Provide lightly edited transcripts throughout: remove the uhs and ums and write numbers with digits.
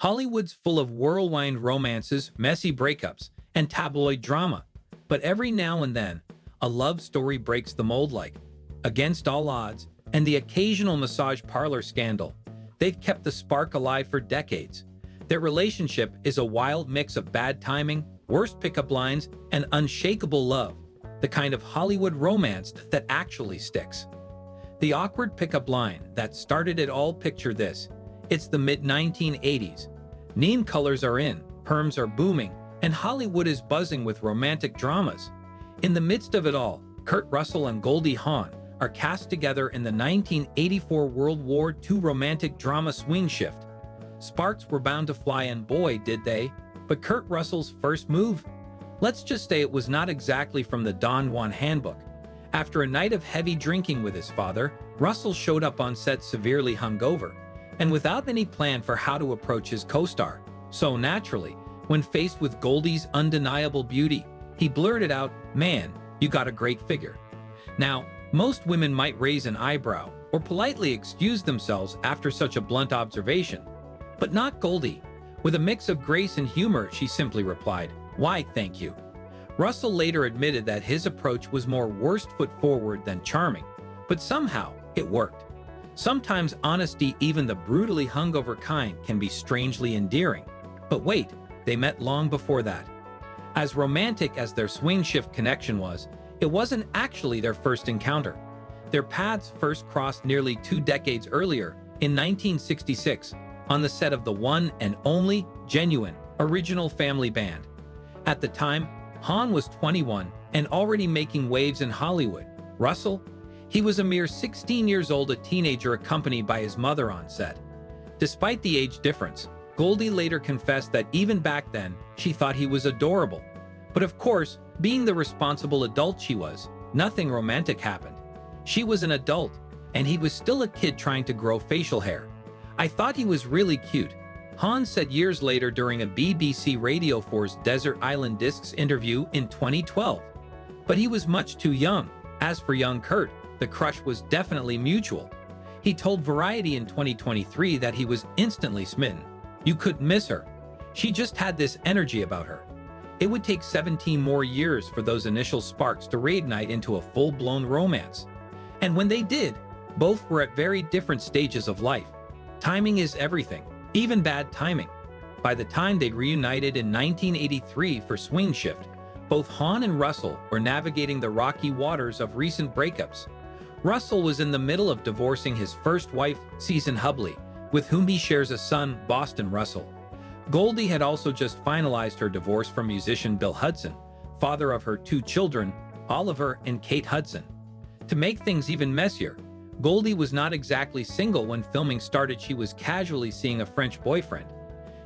Hollywood's full of whirlwind romances, messy breakups, and tabloid drama. But every now and then, a love story breaks the mold like Against All Odds and the occasional massage parlor scandal. They've kept the spark alive for decades. Their relationship is a wild mix of bad timing, worst pickup lines, and unshakable love, the kind of Hollywood romance that actually sticks. The awkward pickup line that started it all. Picture this. It's the mid-1980s. Neon colors are in, perms are booming, and Hollywood is buzzing with romantic dramas. In the midst of it all, Kurt Russell and Goldie Hawn are cast together in the 1984 World War II romantic drama Swing Shift. Sparks were bound to fly, and boy did they. But Kurt Russell's first move? Let's just say it was not exactly from the Don Juan handbook. After a night of heavy drinking with his father, Russell showed up on set severely hungover, and without any plan for how to approach his co-star. So naturally, when faced with Goldie's undeniable beauty, he blurted out, "Man, you got a great figure." Now, most women might raise an eyebrow or politely excuse themselves after such a blunt observation, but not Goldie. With a mix of grace and humor, she simply replied, "Why, thank you." Russell later admitted that his approach was more worst foot forward than charming, but somehow it worked. Sometimes honesty, even the brutally hungover kind, can be strangely endearing. But wait, they met long before that. As romantic as their swing shift connection was, it wasn't actually their first encounter. Their paths first crossed nearly 2 decades earlier, in 1966, on the set of the one and only, genuine, original Family Band. At the time, Hawn was 21 and already making waves in Hollywood. Russell? He was a mere 16 years old, a teenager accompanied by his mother on set. Despite the age difference, Goldie later confessed that even back then, she thought he was adorable. But of course, being the responsible adult she was, nothing romantic happened. She was an adult, and he was still a kid trying to grow facial hair. "I thought he was really cute," Hawn said years later during a BBC Radio 4's Desert Island Discs interview in 2012. But he was much too young. As for young Kurt, the crush was definitely mutual. He told Variety in 2023 that he was instantly smitten. "You couldn't miss her. She just had this energy about her." It would take 17 more years for those initial sparks to reignite into a full-blown romance. And when they did, both were at very different stages of life. Timing is everything, even bad timing. By the time they reunited in 1983 for Swing Shift, both Hawn and Russell were navigating the rocky waters of recent breakups. Russell was in the middle of divorcing his first wife, Susan Hubley, with whom he shares a son, Boston Russell. Goldie had also just finalized her divorce from musician Bill Hudson, father of her 2 children, Oliver and Kate Hudson. To make things even messier, Goldie was not exactly single when filming started. She was casually seeing a French boyfriend.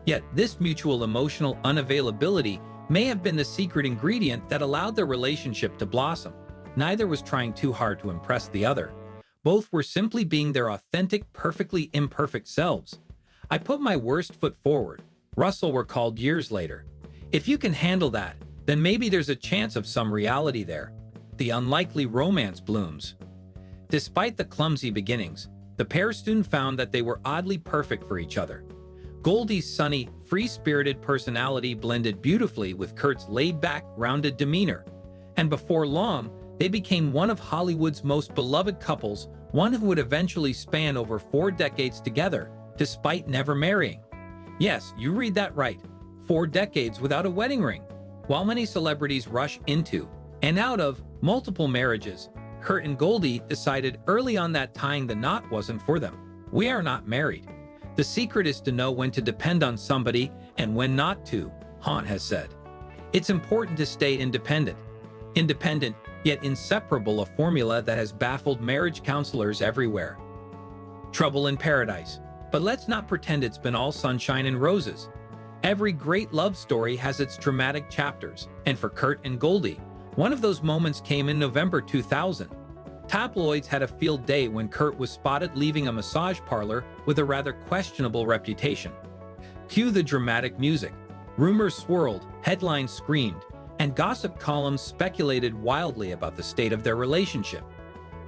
Yet this mutual emotional unavailability may have been the secret ingredient that allowed their relationship to blossom. Neither was trying too hard to impress the other. Both were simply being their authentic, perfectly imperfect selves. "I put my worst foot forward," Russell recalled years later. "If you can handle that, then maybe there's a chance of some reality there." The unlikely romance blooms. Despite the clumsy beginnings, the pair soon found that they were oddly perfect for each other. Goldie's sunny, free-spirited personality blended beautifully with Kurt's laid-back, rounded demeanor. And before long, they became one of Hollywood's most beloved couples, one who would eventually span over 4 decades together, despite never marrying. Yes, you read that right. 4 decades without a wedding ring. While many celebrities rush into and out of multiple marriages, Kurt and Goldie decided early on that tying the knot wasn't for them. "We are not married. The secret is to know when to depend on somebody and when not to," Hawn has said. "It's important to stay independent. Independent, yet inseparable, a formula that has baffled marriage counselors everywhere. Trouble in paradise. But let's not pretend it's been all sunshine and roses. Every great love story has its dramatic chapters, and for Kurt and Goldie, one of those moments came in November 2000. Tabloids had a field day when Kurt was spotted leaving a massage parlor with a rather questionable reputation. Cue the dramatic music. Rumors swirled, headlines screamed, and gossip columns speculated wildly about the state of their relationship.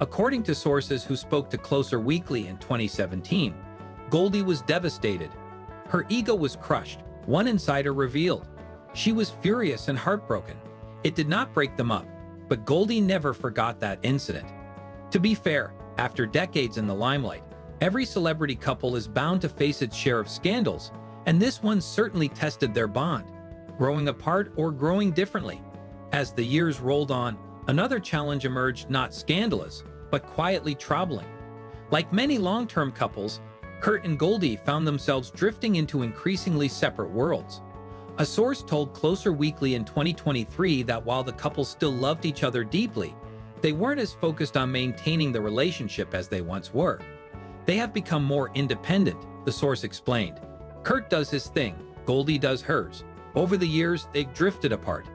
According to sources who spoke to Closer Weekly in 2017, Goldie was devastated. Her ego was crushed, one insider revealed. She was furious and heartbroken. It did not break them up, but Goldie never forgot that incident. To be fair, after decades in the limelight, every celebrity couple is bound to face its share of scandals, and this one certainly tested their bond, growing apart or growing differently. As the years rolled on, another challenge emerged, not scandalous, but quietly troubling. Like many long-term couples, Kurt and Goldie found themselves drifting into increasingly separate worlds. A source told Closer Weekly in 2023 that while the couple still loved each other deeply, they weren't as focused on maintaining the relationship as they once were. They have become more independent, the source explained. Kurt does his thing, Goldie does hers. Over the years, they've drifted apart.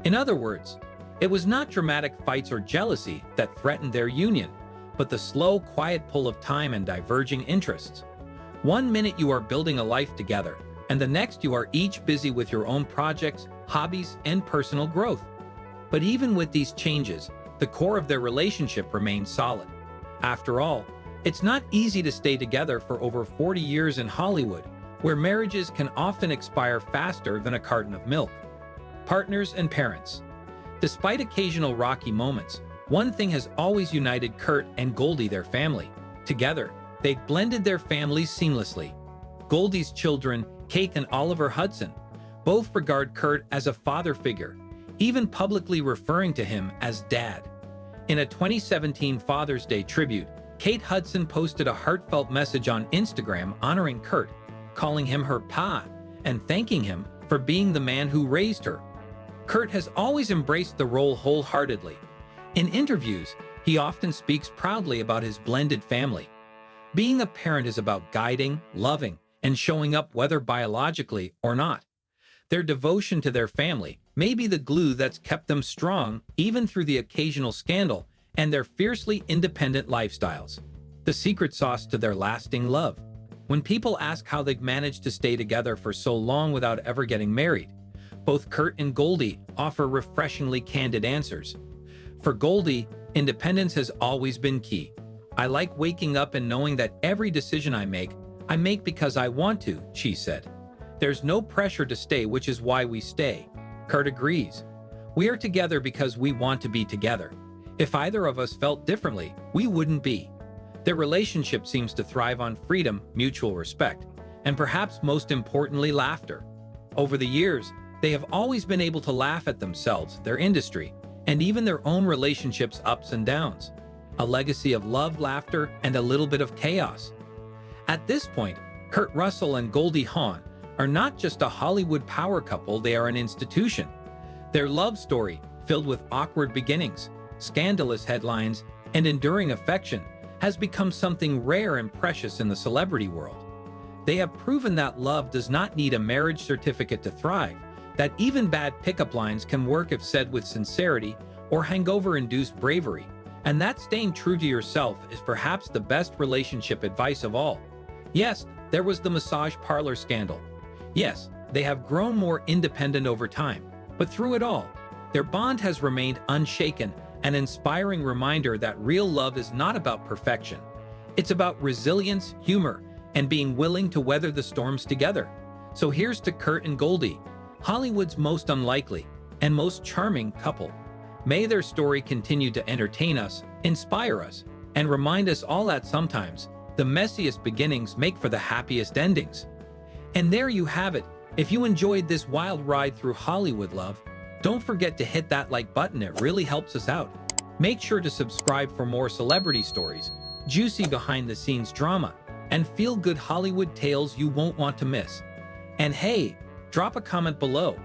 In other words, it was not dramatic fights or jealousy that threatened their union, but the slow, quiet pull of time and diverging interests. One minute you are building a life together, and the next you are each busy with your own projects, hobbies, and personal growth. But even with these changes, the core of their relationship remains solid. After all, it's not easy to stay together for over 40 years in Hollywood, where marriages can often expire faster than a carton of milk. Partners and parents. Despite occasional rocky moments, one thing has always united Kurt and Goldie, their family. Together, they've blended their families seamlessly. Goldie's children, Kate and Oliver Hudson, both regard Kurt as a father figure, even publicly referring to him as Dad. In a 2017 Father's Day tribute, Kate Hudson posted a heartfelt message on Instagram honoring Kurt, calling him her pa, and thanking him for being the man who raised her. Kurt has always embraced the role wholeheartedly. In interviews, he often speaks proudly about his blended family. Being a parent is about guiding, loving, and showing up whether biologically or not. Their devotion to their family may be the glue that's kept them strong even through the occasional scandal and their fiercely independent lifestyles. The secret sauce to their lasting love. When people ask how they've managed to stay together for so long without ever getting married, both Kurt and Goldie offer refreshingly candid answers. For Goldie, independence has always been key. "I like waking up and knowing that every decision I make because I want to," she said. "There's no pressure to stay, which is why we stay." Kurt agrees. "We are together because we want to be together. If either of us felt differently, we wouldn't be." Their relationship seems to thrive on freedom, mutual respect, and perhaps most importantly, laughter. Over the years, they have always been able to laugh at themselves, their industry, and even their own relationships' ups and downs. A legacy of love, laughter, and a little bit of chaos. At this point, Kurt Russell and Goldie Hawn are not just a Hollywood power couple, they are an institution. Their love story, filled with awkward beginnings, scandalous headlines, and enduring affection, has become something rare and precious in the celebrity world. They have proven that love does not need a marriage certificate to thrive, that even bad pickup lines can work if said with sincerity or hangover-induced bravery, and that staying true to yourself is perhaps the best relationship advice of all. Yes, there was the massage parlor scandal. Yes, they have grown more independent over time, but through it all, their bond has remained unshaken, an inspiring reminder that real love is not about perfection. It's about resilience, humor, and being willing to weather the storms together. So here's to Kurt and Goldie, Hollywood's most unlikely and most charming couple. May their story continue to entertain us, inspire us, and remind us all that sometimes the messiest beginnings make for the happiest endings. And there you have it. If you enjoyed this wild ride through Hollywood love, don't forget to hit that like button, it really helps us out. Make sure to subscribe for more celebrity stories, juicy behind-the-scenes drama, and feel-good Hollywood tales you won't want to miss. And hey, drop a comment below.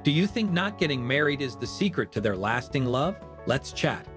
Do you think not getting married is the secret to their lasting love? Let's chat.